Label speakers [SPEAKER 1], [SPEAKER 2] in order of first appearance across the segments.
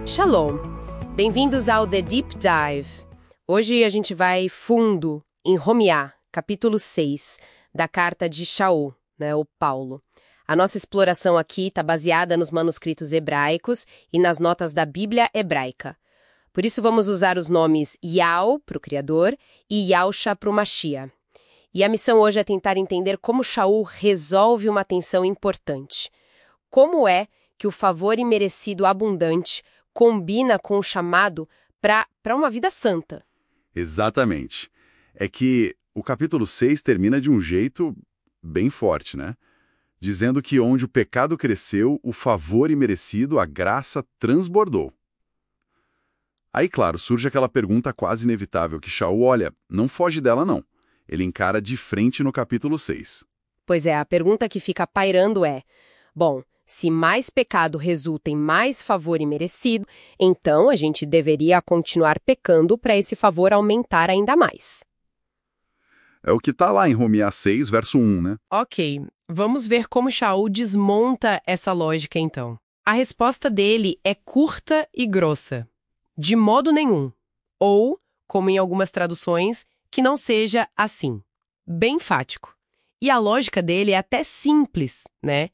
[SPEAKER 1] Shalom! Bem-vindos ao The Deep Dive. Hoje a gente vai fundo em Romeá, capítulo 6, da carta de Shaul, o Paulo. A nossa exploração aqui está baseada nos manuscritos hebraicos e nas notas da Bíblia hebraica. Por isso vamos usar os nomes Yao, para o Criador, e Yahusha, para o Mashiach. E a missão hoje é tentar entender como Shaul resolve uma tensão importante. Como é que o favor imerecido abundante combina com o chamado para uma vida santa?
[SPEAKER 2] Exatamente. É que o capítulo 6 termina de um jeito bem forte, né? Dizendo que onde o pecado cresceu, o favor imerecido, a graça transbordou. Aí, claro, surge aquela pergunta quase inevitável que Shaul, olha, não foge dela não. Ele encara de frente no capítulo 6.
[SPEAKER 1] Pois é, a pergunta que fica pairando é, bom, se mais pecado resulta em mais favor imerecido, então a gente deveria continuar pecando para esse favor aumentar ainda mais.
[SPEAKER 2] É o que está lá em Romeá 6, verso 1, né?
[SPEAKER 1] Ok, vamos ver como Shaul desmonta essa lógica então. A resposta dele é curta e grossa. De modo nenhum. Ou, como em algumas traduções, que não seja assim. Bem enfático. E a lógica dele é até simples, né?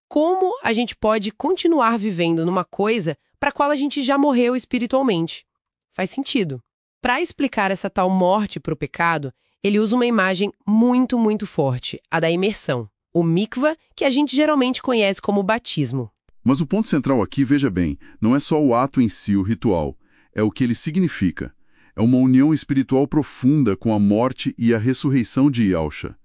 [SPEAKER 1] Como a gente pode continuar vivendo numa coisa para a qual a gente já morreu espiritualmente? Faz sentido. Para explicar essa tal morte para o pecado, ele usa uma imagem muito, muito forte, a da imersão. O mikvah, que a gente geralmente conhece como batismo.
[SPEAKER 2] Mas o ponto central aqui, veja bem, não é só o ato em si, o ritual. É o que ele significa. É uma união espiritual profunda com a morte e a ressurreição de Yahusha.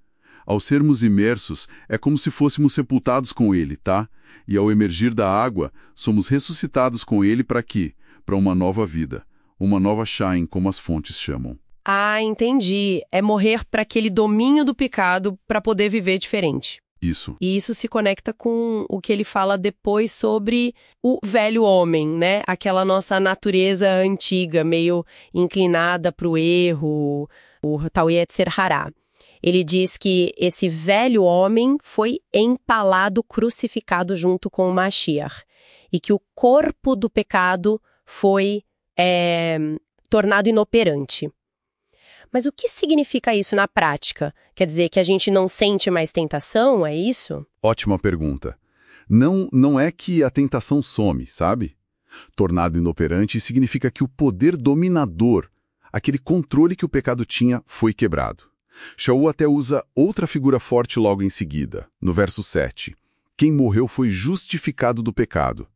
[SPEAKER 2] Ao sermos imersos, é como se fôssemos sepultados com ele, tá? E ao emergir da água, somos ressuscitados com ele para quê? Para uma nova vida. Uma nova Shain, como as fontes chamam.
[SPEAKER 1] Ah, entendi. É morrer para aquele domínio do pecado para poder viver diferente.
[SPEAKER 2] Isso.
[SPEAKER 1] E isso se conecta com o que ele fala depois sobre o velho homem, né? Aquela nossa natureza antiga, meio inclinada para o erro, o tal Yetzer Hará. Ele diz que esse velho homem foi empalado, crucificado junto com o Mashiach. E que o corpo do pecado foi tornado inoperante. Mas o que significa isso na prática? Quer dizer que a gente não sente mais tentação, é isso?
[SPEAKER 2] Ótima pergunta. Não é que a tentação some, sabe? Tornado inoperante significa que o poder dominador, aquele controle que o pecado tinha, foi quebrado. Shaul até usa outra figura forte logo em seguida, no verso 7. Quem morreu foi justificado do pecado.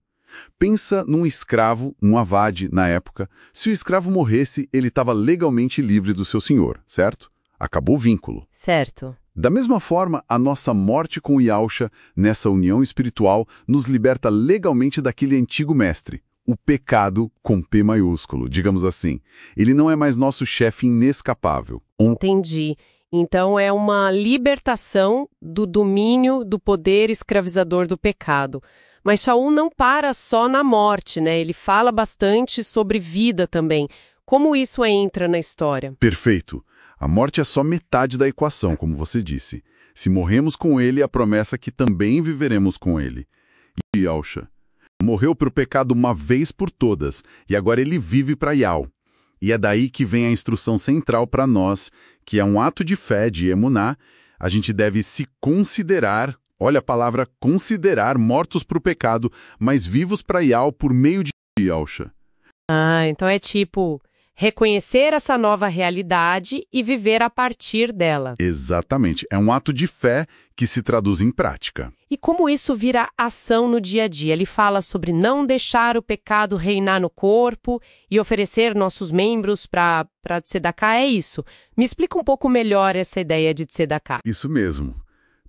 [SPEAKER 2] Pensa num escravo, um avade, na época. Se o escravo morresse, ele estava legalmente livre do seu senhor, certo? Acabou o vínculo.
[SPEAKER 1] Certo.
[SPEAKER 2] Da mesma forma, a nossa morte com Yahusha, nessa união espiritual, nos liberta legalmente daquele antigo mestre, o pecado com P maiúsculo, digamos assim. Ele não é mais nosso chefe inescapável.
[SPEAKER 1] Entendi. Então é uma libertação do domínio do poder escravizador do pecado. Mas Shaul não para só na morte, né? Ele fala bastante sobre vida também. Como isso entra na história?
[SPEAKER 2] Perfeito. A morte é só metade da equação, como você disse. Se morremos com ele, a promessa é que também viveremos com ele. E Yahusha morreu para o pecado uma vez por todas, e agora ele vive para Yah. E é daí que vem a instrução central para nós, que é um ato de fé, de emuná. A gente deve se considerar, olha a palavra considerar, mortos para o pecado, mas vivos para Yah por meio de Yahusha.
[SPEAKER 1] Ah, então é tipo reconhecer essa nova realidade e viver a partir dela.
[SPEAKER 2] Exatamente. É um ato de fé que se traduz em prática.
[SPEAKER 1] E como isso vira ação no dia a dia? Ele fala sobre não deixar o pecado reinar no corpo e oferecer nossos membros para tzedakah, é isso? Me explica um pouco melhor essa ideia de tzedakah.
[SPEAKER 2] Isso mesmo.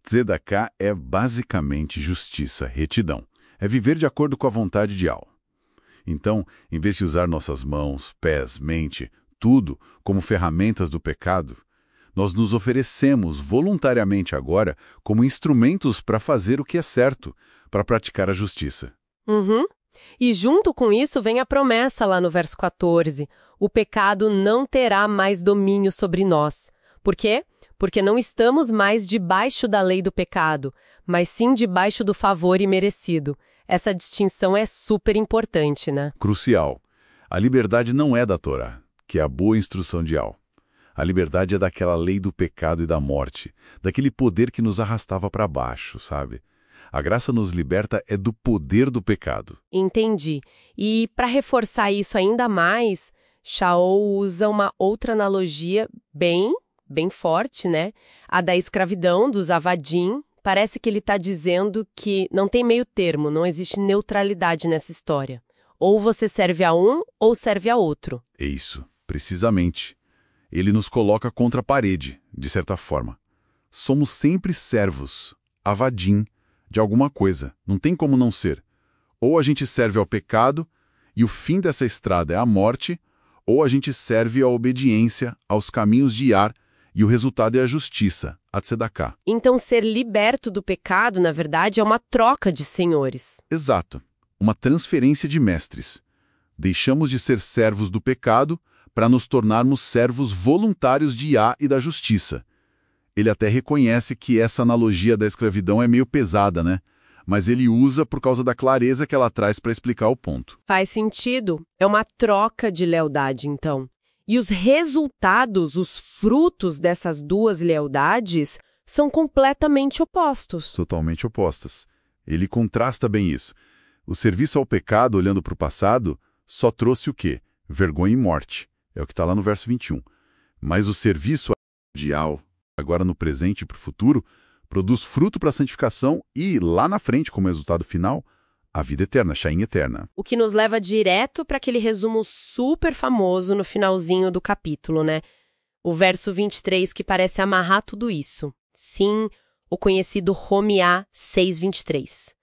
[SPEAKER 2] Tzedakah é basicamente justiça, retidão. É viver de acordo com a vontade de Yah. Então, em vez de usar nossas mãos, pés, mente, tudo como ferramentas do pecado, nós nos oferecemos voluntariamente agora como instrumentos para fazer o que é certo, para praticar a justiça.
[SPEAKER 1] Uhum. E junto com isso vem a promessa lá no verso 14. O pecado não terá mais domínio sobre nós. Por quê? porque não estamos mais debaixo da lei do pecado, mas sim debaixo do favor imerecido. Essa distinção é super importante, né?
[SPEAKER 2] Crucial. A liberdade não é da Torá, que é a boa instrução de Al. A liberdade é daquela lei do pecado e da morte, daquele poder que nos arrastava para baixo, sabe? A graça nos liberta é do poder do pecado.
[SPEAKER 1] Entendi. E para reforçar isso ainda mais, Shaul usa uma outra analogia bem forte, né? A da escravidão dos avadim. Parece que ele está dizendo que não tem meio termo, não existe neutralidade nessa história. Ou você serve a um ou serve a outro.
[SPEAKER 2] É isso, precisamente. Ele nos coloca contra a parede, de certa forma. Somos sempre servos, avadim, de alguma coisa. Não tem como não ser. Ou a gente serve ao pecado, e o fim dessa estrada é a morte, ou a gente serve à obediência, aos caminhos de Yar, e o resultado é a justiça, a tzedakah.
[SPEAKER 1] Então ser liberto do pecado, na verdade, é uma troca de senhores.
[SPEAKER 2] Exato. Uma transferência de mestres. Deixamos de ser servos do pecado para nos tornarmos servos voluntários de Yah e da justiça. Ele até reconhece que essa analogia da escravidão é meio pesada, né? Mas ele usa por causa da clareza que ela traz para explicar o ponto.
[SPEAKER 1] Faz sentido. É uma troca de lealdade, então. E os resultados, os frutos dessas duas lealdades são completamente opostos.
[SPEAKER 2] Totalmente opostas. Ele contrasta bem isso. O serviço ao pecado, olhando para o passado, só trouxe o quê? Vergonha e morte. É o que está lá no verso 21. Mas o serviço ideal, agora no presente e para o futuro, produz fruto para a santificação e, lá na frente, como resultado final, a vida eterna, Shaim eterna.
[SPEAKER 1] O que nos leva direto para aquele resumo super famoso no finalzinho do capítulo, né? O verso 23 que parece amarrar tudo isso. Sim, o conhecido Romiá 6:23.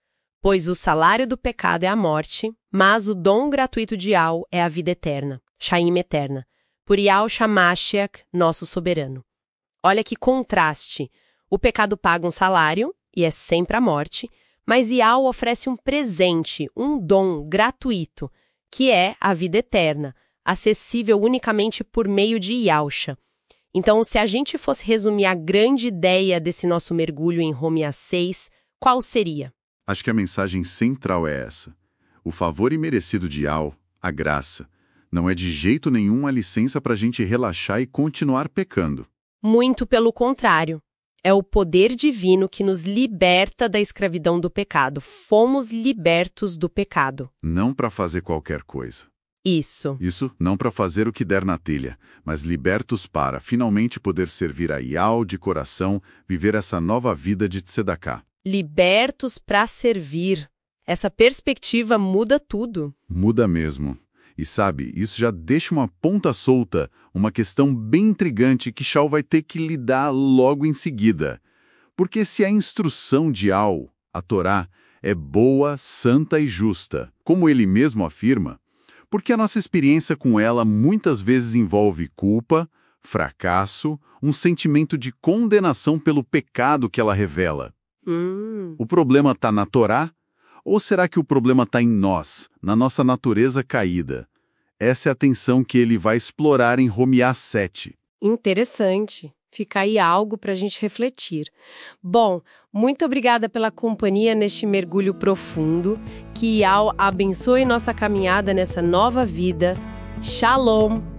[SPEAKER 1] Pois o salário do pecado é a morte, mas o dom gratuito de Yah é a vida eterna, Shaim eterna, por Yahushua Mashiach, nosso soberano. Olha que contraste. O pecado paga um salário, e é sempre a morte, mas Yah oferece um presente, um dom gratuito, que é a vida eterna, acessível unicamente por meio de Yahushua. Então, se a gente fosse resumir a grande ideia desse nosso mergulho em Romanos 6, qual seria?
[SPEAKER 2] Acho que a mensagem central é essa. O favor imerecido de Yah, a graça, não é de jeito nenhum a licença para a gente relaxar e continuar pecando.
[SPEAKER 1] Muito pelo contrário. É o poder divino que nos liberta da escravidão do pecado. Fomos libertos do pecado.
[SPEAKER 2] Não para fazer qualquer coisa.
[SPEAKER 1] Isso.
[SPEAKER 2] Isso não para fazer o que der na telha, mas libertos para finalmente poder servir a Yah de coração, viver essa nova vida de tzedakah.
[SPEAKER 1] Libertos para servir. Essa perspectiva muda tudo.
[SPEAKER 2] Muda mesmo. E sabe, isso já deixa uma ponta solta, uma questão bem intrigante que Shaul vai ter que lidar logo em seguida. Porque se a instrução de Yah, a Torá, é boa, santa e justa, como ele mesmo afirma, porque a nossa experiência com ela muitas vezes envolve culpa, fracasso, um sentimento de condenação pelo pecado que ela revela. O problema está na Torá? Ou será que o problema está em nós, na nossa natureza caída? Essa é a tensão que ele vai explorar em Romanos 7.
[SPEAKER 1] Interessante. Fica aí algo para a gente refletir. Bom, muito obrigada pela companhia neste mergulho profundo. Que Yah abençoe nossa caminhada nessa nova vida. Shalom!